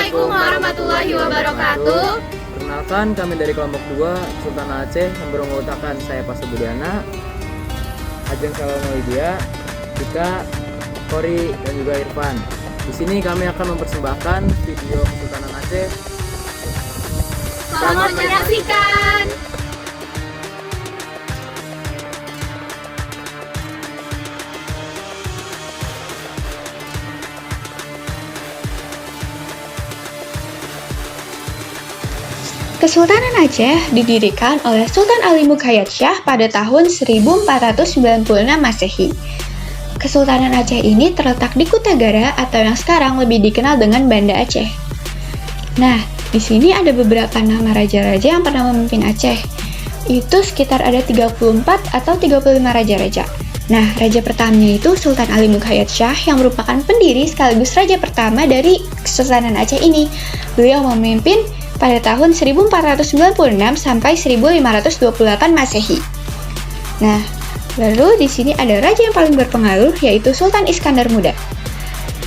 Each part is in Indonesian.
Assalamualaikum warahmatullahi wabarakatuh. Perkenalkan, kami dari kelompok 2 Sultan Aceh yang beranggotakan saya Pastor Budiana, Ajeng Salomolidia, Tika, Kori, dan juga Irfan. Di sini kami akan mempersembahkan video Kesultanan Aceh. Selamat menyaksikan. Kesultanan Aceh didirikan oleh Sultan Ali Mukhayat Shah pada tahun 1496 Masehi. Kesultanan Aceh ini terletak di Kutagara atau yang sekarang lebih dikenal dengan Banda Aceh. Nah, di sini ada beberapa nama raja-raja yang pernah memimpin Aceh. Itu sekitar ada 34 atau 35 raja-raja. Nah, raja pertamanya itu Sultan Ali Mukhayat Shah yang merupakan pendiri sekaligus raja pertama dari Kesultanan Aceh ini. Beliau memimpin pada tahun 1496 sampai 1528 Masehi. Nah, lalu di sini ada raja yang paling berpengaruh yaitu Sultan Iskandar Muda.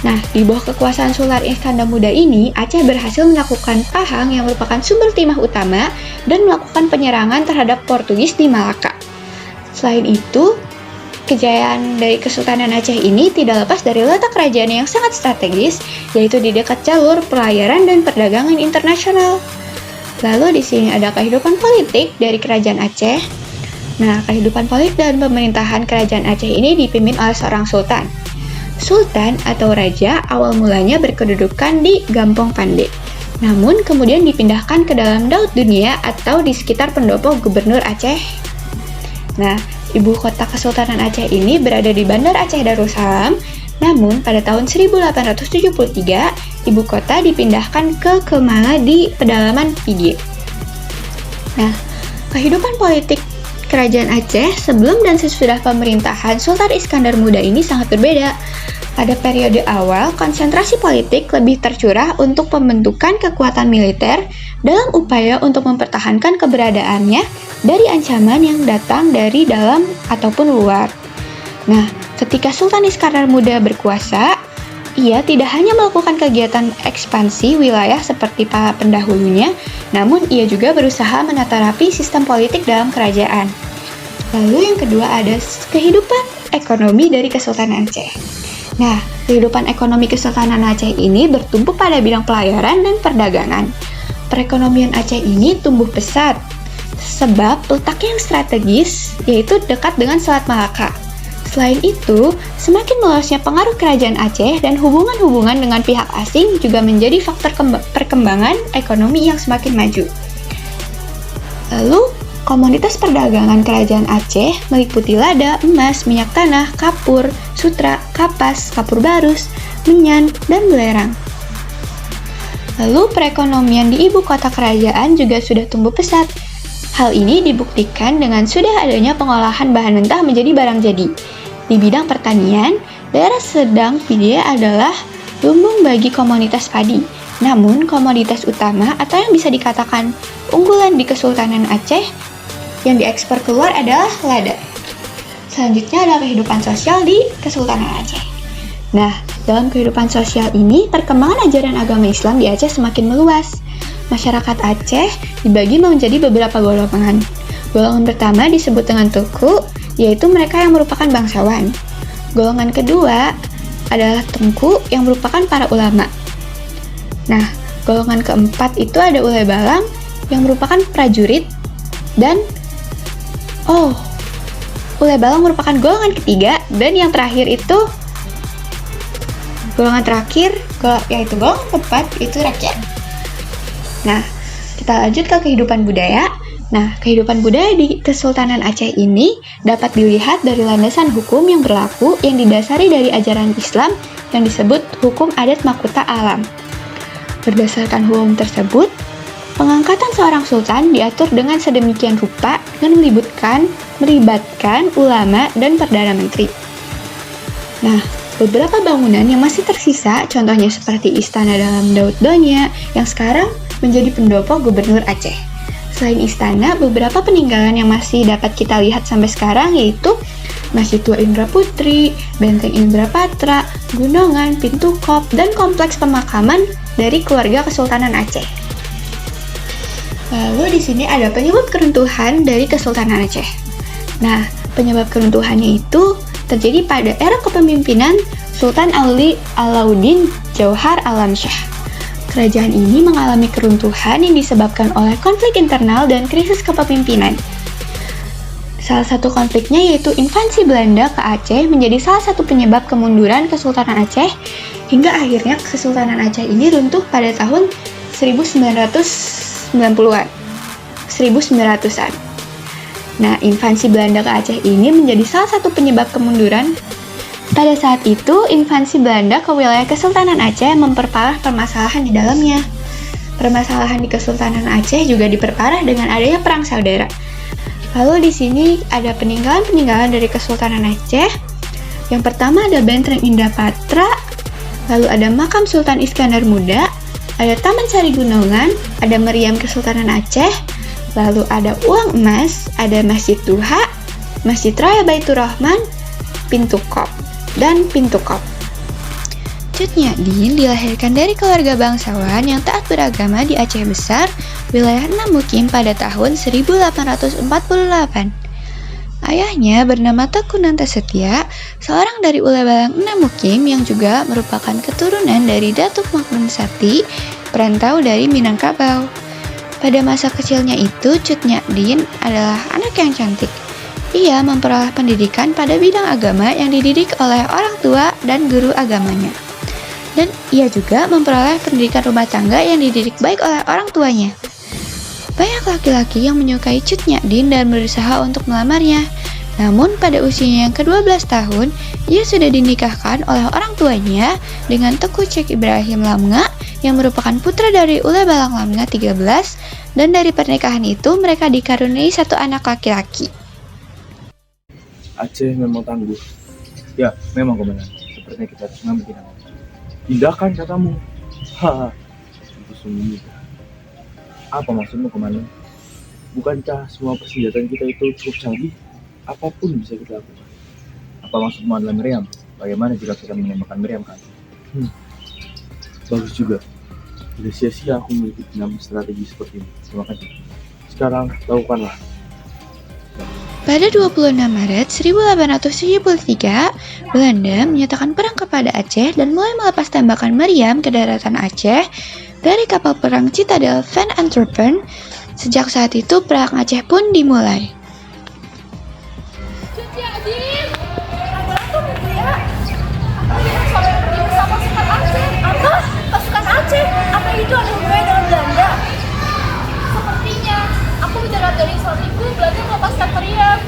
Nah, di bawah kekuasaan Sultan Iskandar Muda ini, Aceh berhasil melakukan Pahang yang merupakan sumber timah utama dan melakukan penyerangan terhadap Portugis di Malaka. Selain itu, kejayaan dari Kesultanan Aceh ini tidak lepas dari letak kerajaan yang sangat strategis, yaitu di dekat jalur pelayaran dan perdagangan internasional. Lalu di sini ada kehidupan politik dari Kerajaan Aceh. Nah, kehidupan politik dan pemerintahan Kerajaan Aceh ini dipimpin oleh seorang sultan. Sultan atau raja awal mulanya berkedudukan di Gampong Pande, namun kemudian dipindahkan ke dalam Daud Dunia atau di sekitar pendopo Gubernur Aceh. Nah, ibu kota Kesultanan Aceh ini berada di Bandar Aceh Darussalam, namun pada tahun 1873, ibu kota dipindahkan ke Kemala di pedalaman Pidi. Nah, kehidupan politik Kerajaan Aceh sebelum dan sesudah pemerintahan Sultan Iskandar Muda ini sangat berbeda. Pada periode awal, konsentrasi politik lebih tercurah untuk pembentukan kekuatan militer dalam upaya untuk mempertahankan keberadaannya dari ancaman yang datang dari dalam ataupun luar. Nah, ketika Sultan Iskandar Muda berkuasa, ia tidak hanya melakukan kegiatan ekspansi wilayah seperti para pendahulunya, namun ia juga berusaha menata rapi sistem politik dalam kerajaan. Lalu yang kedua ada kehidupan ekonomi dari Kesultanan Aceh. Nah, kehidupan ekonomi Kesultanan Aceh ini bertumpu pada bidang pelayaran dan perdagangan. Perekonomian Aceh ini tumbuh pesat, sebab letaknya yang strategis, yaitu dekat dengan Selat Malaka. Selain itu, semakin meluasnya pengaruh Kerajaan Aceh dan hubungan-hubungan dengan pihak asing juga menjadi faktor perkembangan ekonomi yang semakin maju. Lalu, komoditas perdagangan Kerajaan Aceh meliputi lada, emas, minyak tanah, kapur, sutra, kapas, kapur barus, menyan, dan belerang. Lalu, perekonomian di ibu kota kerajaan juga sudah tumbuh pesat. Hal ini dibuktikan dengan sudah adanya pengolahan bahan mentah menjadi barang jadi. Di bidang pertanian, daerah Sedang Pidi adalah lumbung bagi komoditas padi. Namun, komoditas utama atau yang bisa dikatakan unggulan di Kesultanan Aceh yang diekspor keluar adalah lada. Selanjutnya adalah kehidupan sosial di Kesultanan Aceh. Nah, dalam kehidupan sosial ini, perkembangan ajaran agama Islam di Aceh semakin meluas. Masyarakat Aceh dibagi menjadi beberapa golongan. Golongan pertama disebut dengan Tuku, yaitu mereka yang merupakan bangsawan. Golongan kedua adalah Tengku yang merupakan para ulama. Nah, golongan keempat itu ada Ulai Balang yang merupakan prajurit dan Ulai Balang merupakan golongan ketiga, dan yang terakhir itu golongan terakhir yaitu golongan keempat itu rakyat. Nah, kita lanjut ke kehidupan budaya. Nah, kehidupan budaya di Kesultanan Aceh ini dapat dilihat dari landasan hukum yang berlaku yang didasari dari ajaran Islam yang disebut hukum adat mahkota alam. Berdasarkan hukum tersebut, pengangkatan seorang sultan diatur dengan sedemikian rupa dengan melibatkan ulama dan perdana menteri. Nah, beberapa bangunan yang masih tersisa, contohnya seperti istana dalam Daud Dunia yang sekarang menjadi pendopo Gubernur Aceh. Selain istana, beberapa peninggalan yang masih dapat kita lihat sampai sekarang yaitu Masjid Tua Indraputri, Benteng Indrapatra, Gunungan, Pintu Kop, dan kompleks pemakaman dari keluarga Kesultanan Aceh. Lalu di sini ada penyebab keruntuhan dari Kesultanan Aceh. Nah, penyebab keruntuhannya itu terjadi pada era kepemimpinan Sultan Alauddin Jauhar Alamsyah. Kerajaan ini mengalami keruntuhan yang disebabkan oleh konflik internal dan krisis kepemimpinan. Salah satu konfliknya yaitu invasi Belanda ke Aceh menjadi salah satu penyebab kemunduran Kesultanan Aceh hingga akhirnya Kesultanan Aceh ini runtuh pada tahun 1990-an. 1900-an. Nah, invasi Belanda ke Aceh ini menjadi salah satu penyebab kemunduran. Pada saat itu, invasi Belanda ke wilayah Kesultanan Aceh memperparah permasalahan di dalamnya. Permasalahan di Kesultanan Aceh juga diperparah dengan adanya perang saudara. Lalu di sini ada peninggalan-peninggalan dari Kesultanan Aceh. Yang pertama ada Benteng Indrapatra, lalu ada makam Sultan Iskandar Muda, ada Taman Sari Gunungan, ada meriam Kesultanan Aceh, lalu ada uang emas, ada Masjid Duha, Masjid Raya Baitur Rahman, Pintu Kop, dan Pintu Kop. Cut Nyak-Dien dilahirkan dari keluarga bangsawan yang taat beragama di Aceh Besar, wilayah Enam Mukim pada tahun 1848. Ayahnya bernama Teku Nantasetia, seorang dari Ule Balang Enam Mukim yang juga merupakan keturunan dari Datuk Makmun Sati, perantau dari Minangkabau. Pada masa kecilnya itu, Cut Nyak-Dien adalah anak yang cantik. Ia memperoleh pendidikan pada bidang agama yang dididik oleh orang tua dan guru agamanya. Dan ia juga memperoleh pendidikan rumah tangga yang dididik baik oleh orang tuanya. Banyak laki-laki yang menyukai Cut Nyak-Dien dan berusaha untuk melamarnya. Namun pada usianya yang ke-12 tahun, ia sudah dinikahkan oleh orang tuanya dengan Teku Cek Ibrahim Lamnga yang merupakan putra dari Ule Balang Lamnga 13, dan dari pernikahan itu mereka dikaruniai satu anak laki-laki. Aceh memang tangguh. Ya, memang komandan. Sepertinya kita harus mengambil tindakan. Tindakan katamu? Haha, itu sungguh mudah. Apa maksudmu komandan? Bukankah semua persenjataan kita itu cukup canggih? Apapun bisa kita lakukan. Apa maksudmu adalah meriam? Bagaimana jika kita menembakkan meriam kan? Bagus juga. Tidak sia-sia aku memiliki 6 strategi seperti ini. Terima kasih. Sekarang lakukanlah. Pada 26 Maret 1873, Belanda menyatakan perang kepada Aceh dan mulai melepas tembakan meriam ke daratan Aceh dari kapal perang Citadel Van Antwerpen. Sejak saat itu, perang Aceh pun dimulai. Apa? Pasukan Aceh? Apa itu ada hubungannya dengan Belanda? Sepertinya. Aku mendarat dari suamiku, Belanda melepaskan meriam.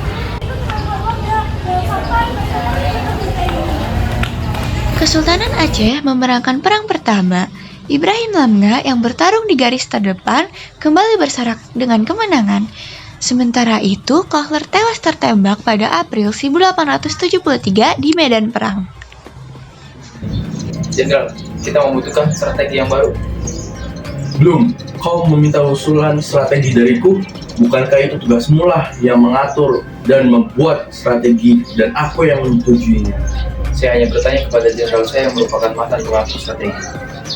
Kesultanan Aceh memenangkan perang pertama. Ibrahim Lamnga yang bertarung di garis terdepan kembali bersorak dengan kemenangan. Sementara itu, Kohler tewas tertembak pada April 1873 di medan perang. Jenderal, kita membutuhkan strategi yang baru. Belum, kau meminta usulan strategi dariku? Bukankah itu tugasmu lah yang mengatur dan membuat strategi dan aku yang menyetujuinya? Saya hanya bertanya kepada jenderal saya yang merupakan mantan pengatur strategi,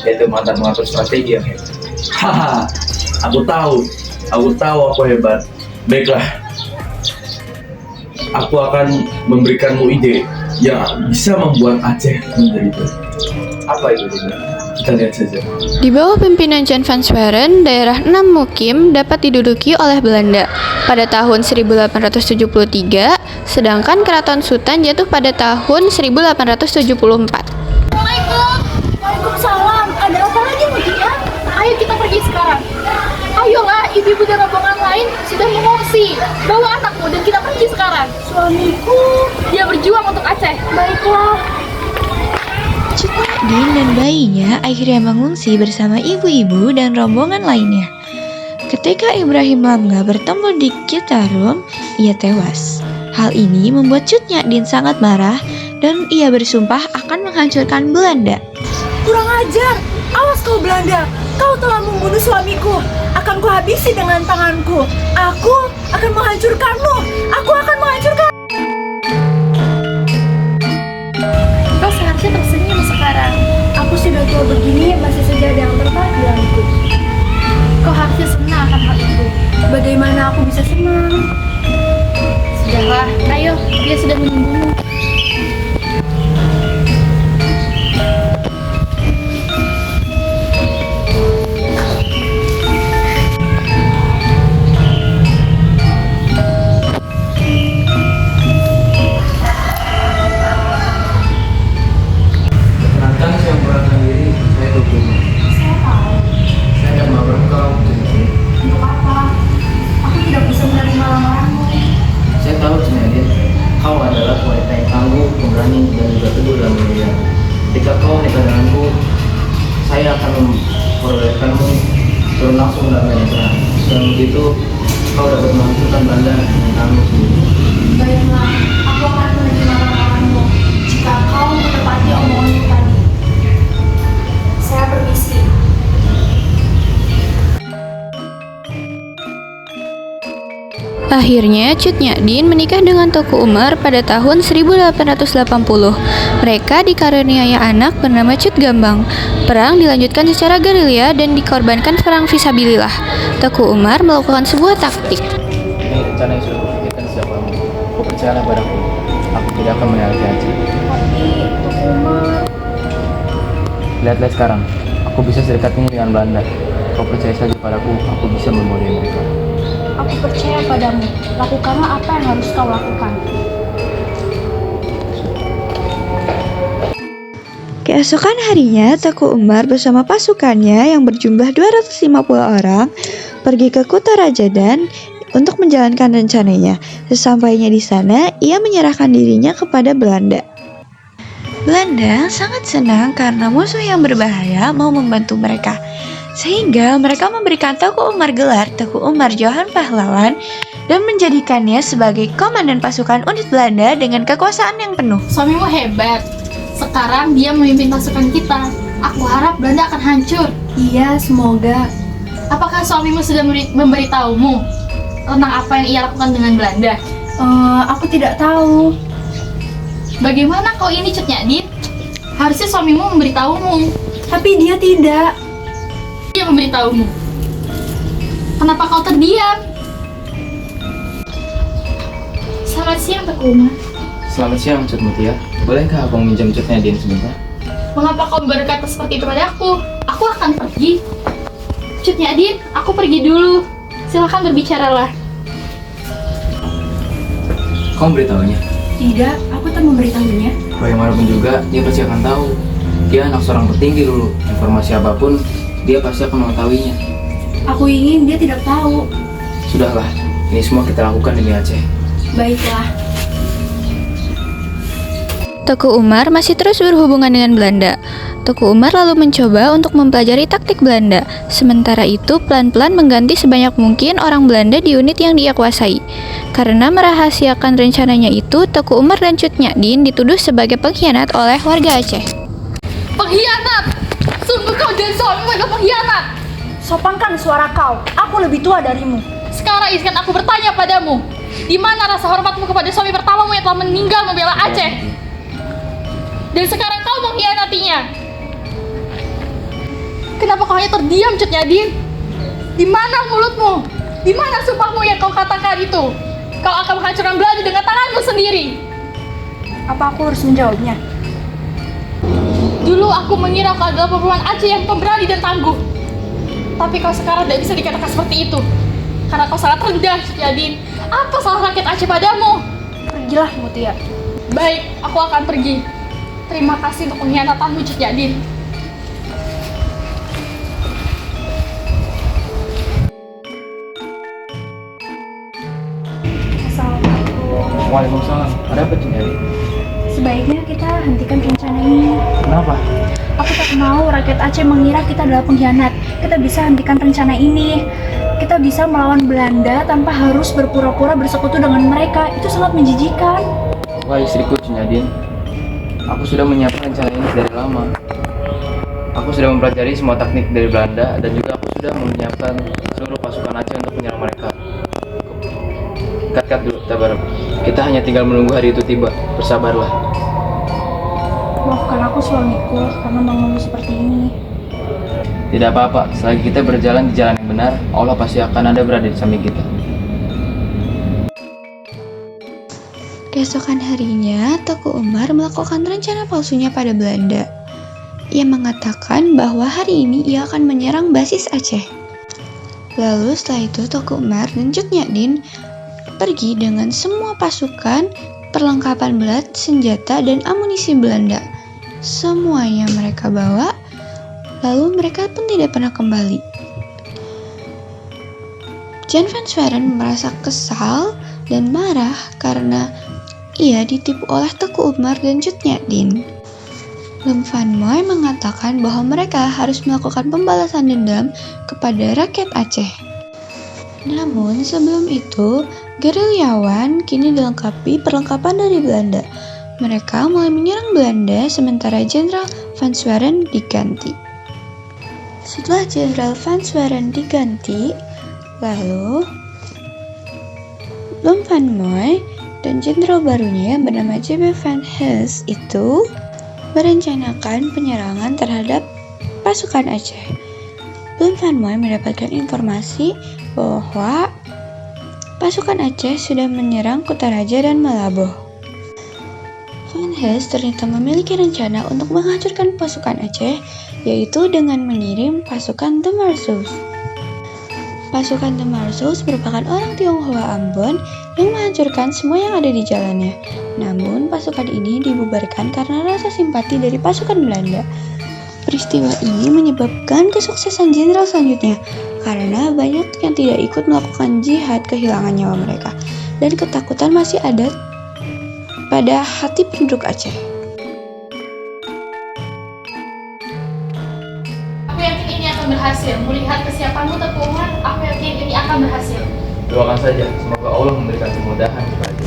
yaitu mantan pengatur strategi yang hebat. Haha, aku tahu aku hebat. Baiklah, aku akan memberikanmu ide yang bisa membuat Aceh menjadi baik. Apa itu, jenderal? Kita lihat saja. Di bawah pimpinan Jan van Sweren, daerah Enam Mukim dapat diduduki oleh Belanda pada tahun 1873, sedangkan Keraton Sutan jatuh pada tahun 1874. Assalamualaikum. Waalaikumsalam. Ada apa lagi Mutia? Ayo kita pergi sekarang. Ayolah, ibu-ibu dan rombongan lain sudah mengungsi. Bawa anakmu dan kita pergi sekarang. Suamiku, dia berjuang untuk Aceh. Baiklah. Cut Nyak-Dien dan bayinya akhirnya mengungsi bersama ibu-ibu dan rombongan lainnya. Ketika Ibrahim Lamnga bertemu di Citarum, ia tewas. Hal ini membuat Cut Nyak-Dien sangat marah dan ia bersumpah akan menghancurkan Belanda. Kurang ajar! Awas kau Belanda! Kau telah membunuh suamiku. Akan kuhabisi dengan tanganku. Aku akan menghancurkanmu. Aku akan menghancurkan. dia sudah menunggumu. Perkenalkan, saya memperkenalkan diri, saya Teguh Umar. Saya tahu. Saya akan melaporkan kau ke sini. Untuk apa? Aku tidak bisa menerima lamaranmu. Saya tahu Cinadin, kau adalah wanita yang tangguh, pemberani, dan juga teguh dalam dirinya. Ketika kau menikah denganku, saya akan memperolehkanmu turun langsung dalam medan perang. Dan begitu, kau dapat menghancurkan Belanda dengan tanganmu sendiri. Baiklah, aku akan menerima lamaranmu jika kau menepati omonganmu tadi. Saya permisi. Akhirnya, Cut Nyak-din menikah dengan Teuku Umar pada tahun 1880. Mereka dikaruniai anak bernama Cut Gambang. Perang dilanjutkan secara gerilya dan dikorbankan perang fisabilillah. Teuku Umar melakukan sebuah taktik. Ini rencana yang sudah kupikirkan sejak lama. Kau percayalah padaku. Aku tidak akan menyalahi Aceh. Tapi Teuku Umar, Lihatlah sekarang, aku bisa serikat ini dengan Belanda. Kau percaya saja padaku, aku bisa memuasai mereka. aku percaya padamu. Lakukanlah apa yang harus kau lakukan. Keesokan harinya, Teuku Umar bersama pasukannya yang berjumlah 250 orang pergi ke Kuta Rajadan untuk menjalankan rencananya. Sesampainya di sana, ia menyerahkan dirinya kepada Belanda. Belanda sangat senang karena musuh yang berbahaya mau membantu mereka. Sehingga mereka memberikan Teuku Umar gelar Teuku Umar Johan Pahlawan dan menjadikannya sebagai komandan pasukan unit Belanda dengan kekuasaan yang penuh. Suamimu hebat. Sekarang dia memimpin pasukan kita. Aku harap Belanda akan hancur. Iya, semoga. Apakah suamimu sudah memberitahumu tentang apa yang ia lakukan dengan Belanda? Aku tidak tahu. Bagaimana kau ini, Cut Nyak-din? Harusnya suamimu memberitahumu. Tapi dia tidak. Dia memberitahumu. Kenapa kau terdiam? Selamat siang, Teuku Umar. Selamat siang, Cut Mutia. Bolehkah aku meminjam Cut Nyak-din sebentar? Mengapa kau berkata seperti itu padaku? Aku akan pergi. Cut Nyak-din, aku pergi dulu. Silakan berbicaralah. Kau memberitahunya? Tidak, aku tak memberitahunya. Bagaimanapun juga, dia pasti akan tahu. Dia anak seorang petinggi dulu. Informasi apapun, dia pasti akan mengetahuinya. Aku ingin dia tidak tahu. Sudahlah, ini semua kita lakukan demi Aceh. Baiklah. Teuku Umar masih terus berhubungan dengan Belanda. Teuku Umar lalu mencoba untuk mempelajari taktik Belanda. Sementara itu, pelan-pelan mengganti sebanyak mungkin orang Belanda di unit yang dia kuasai. Karena merahasiakan rencananya itu, Teuku Umar dan Cut Nyak-din dituduh sebagai pengkhianat oleh warga Aceh. Pengkhianat! Sungguh kau dan suamimu adalah pengkhianat! Sopankan suara kau, aku lebih tua darimu. Sekarang izinkan aku bertanya padamu. Di mana rasa hormatmu kepada suami pertamamu yang telah meninggal membela Aceh? Dan sekarang kau mengkhianatinya. Kenapa kau hanya terdiam, Cut Nyak-din? Di mana mulutmu? Di mana sumpahmu yang kau katakan itu? Kau akan menghancurkan Belanda dengan tanganmu sendiri. Apa aku harus menjawabnya? Dulu aku mengira kau adalah perempuan Aceh yang pemberani dan tangguh. Tapi kau sekarang tidak bisa dikatakan seperti itu. Karena kau sangat rendah, Cut Nyak-din. Apa salah rakyat Aceh padamu? Pergilah, Mutia. Baik, aku akan pergi. Terima kasih untuk pengkhianatanmu, Cut Nyak-din. Assalamualaikum. Waalaikumsalam. Ada apa, Cut Nyak-din? Sebaiknya kita hentikan rencana ini. Kenapa? Aku tak mau rakyat Aceh mengira kita adalah pengkhianat. Kita bisa hentikan rencana ini. Kita bisa melawan Belanda tanpa harus berpura-pura bersekutu dengan mereka. Itu sangat menjijikan. Wah, istriku, Cut Nyak-din. Aku sudah menyiapkan rencana ini dari lama. Aku sudah mempelajari semua teknik dari Belanda dan juga aku sudah menyiapkan seluruh pasukan Aceh untuk menyerang mereka. Kat dulu, Tabar. Kita hanya tinggal menunggu hari itu tiba. Bersabarlah. Maafkan aku suamiku karena mengeluh seperti ini. Tidak apa-apa, selagi kita berjalan di jalan yang benar, Allah pasti akan ada berada di samping kita. Keesokan harinya, Teuku Umar melakukan rencana palsunya pada Belanda. Ia mengatakan bahwa hari ini ia akan menyerang basis Aceh. Lalu setelah itu Teuku Umar dan Cut Nyak-dien pergi dengan semua pasukan, perlengkapan berat, senjata, dan amunisi Belanda. Semuanya mereka bawa, lalu mereka pun tidak pernah kembali. Jan van Zweren merasa kesal dan marah karena ia ditipu oleh Teuku Umar dan Cut Nyak-dien. Lem Van Moy mengatakan bahwa mereka harus melakukan pembalasan dendam kepada rakyat Aceh. Namun sebelum itu, gerilyawan kini dilengkapi perlengkapan dari Belanda. Mereka mulai menyerang Belanda sementara Jenderal Van Zweren diganti. Setelah Jenderal Van Zweren diganti, lalu Lem Van Moy dan jenderal barunya yang bernama J.B. Van Hees itu merencanakan penyerangan terhadap pasukan Aceh. Lem Van Moy mendapatkan informasi bahwa pasukan Aceh sudah menyerang Kutaraja dan Malabo. Van Hees ternyata memiliki rencana untuk menghancurkan pasukan Aceh, yaitu dengan mengirim pasukan The Marsus. Pasukan The Marsus merupakan orang Tionghoa Ambon yang menghancurkan semua yang ada di jalannya. Namun, pasukan ini dibubarkan karena rasa simpati dari pasukan Belanda. Peristiwa ini menyebabkan kesuksesan jenderal selanjutnya, karena banyak yang tidak ikut melakukan jihad kehilangan nyawa mereka, dan ketakutan masih ada pada hati penduduk Aceh. Aku yakin ini akan berhasil. Melihat kesiapanmu, Teuku Umar, aku yakin ini akan berhasil. Doakan saja, semoga Allah memberikan kemudahan kepada.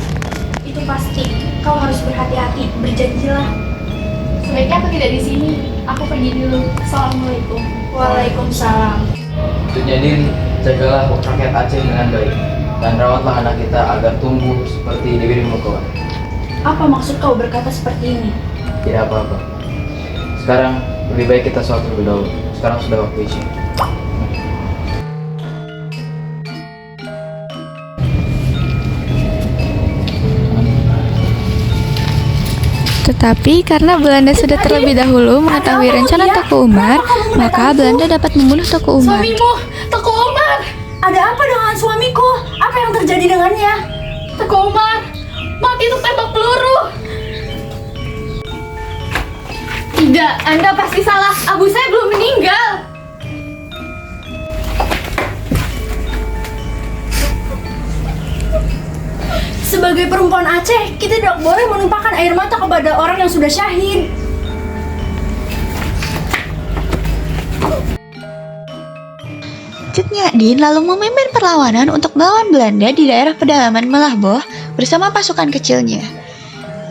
Itu pasti. Kau harus berhati-hati. Berjanjilah. Sebaiknya aku tidak di sini. Aku pergi dulu. Assalamualaikum. Waalaikumsalam. Cut Nyak-dien, jagalah rakyat Aceh dengan baik dan rawatlah anak kita agar tumbuh seperti Dewi Mukawan. Apa maksud kau berkata seperti ini? Tidak apa-apa. Sekarang lebih baik kita sholat terlebih dahulu. Sekarang sudah waktu isya. Tetapi karena Belanda sudah terlebih dahulu mengetahui rencana Teuku Umar, maka Belanda dapat membunuh Teuku Umar. Suamimu, Teuku Umar! Ada apa dengan suamiku? Apa yang terjadi dengannya? Teuku Umar! Mati tertembak peluru! Tidak, Anda pasti salah. Abu saya belum meninggal. Sebagai perempuan Aceh, kita tidak boleh menumpahkan air mata kepada orang yang sudah syahid. Cut Nyak-dien lalu memimpin perlawanan untuk melawan Belanda di daerah pedalaman Malabo bersama pasukan kecilnya.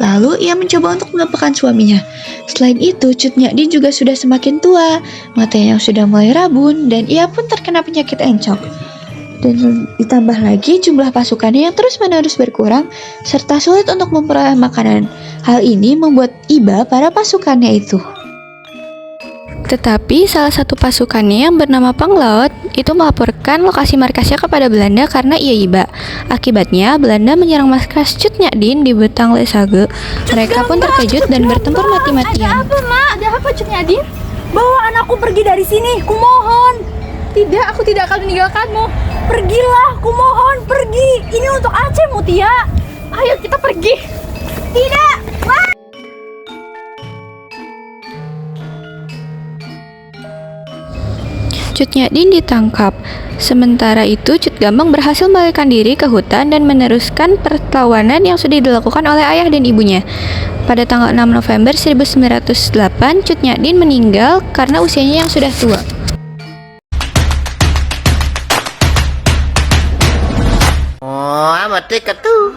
Lalu ia mencoba untuk melupakan suaminya. Selain itu, Cut Nyak-dien juga sudah semakin tua, matanya yang sudah mulai rabun, dan ia pun terkena penyakit encok. Dan ditambah lagi jumlah pasukannya yang terus-menerus berkurang, serta sulit untuk memperoleh makanan. Hal ini membuat iba para pasukannya itu. Tetapi salah satu pasukannya yang bernama Panglaut itu melaporkan lokasi markasnya kepada Belanda karena ia iba. Akibatnya Belanda menyerang markas Cut Nyak-dien di Betang Lesage. Mereka pun terkejut dan bertempur mati-matian. Ada apa, Mak? Ada apa, Cut Nyak-dien? Bawa anakku pergi dari sini, kumohon. Tidak, aku tidak akan meninggalkanmu. Pergilah, kumohon, pergi. Ini untuk Aceh, Mutia. Ayo kita pergi. Tidak. Cut Nyak-dien ditangkap. Sementara itu, Cut Gambang berhasil melarikan diri ke hutan dan meneruskan perlawanan yang sudah dilakukan oleh ayah dan ibunya. Pada tanggal 6 November 1908, Cut Nyak-dien meninggal karena usianya yang sudah tua. Oh, amat dekat tuh.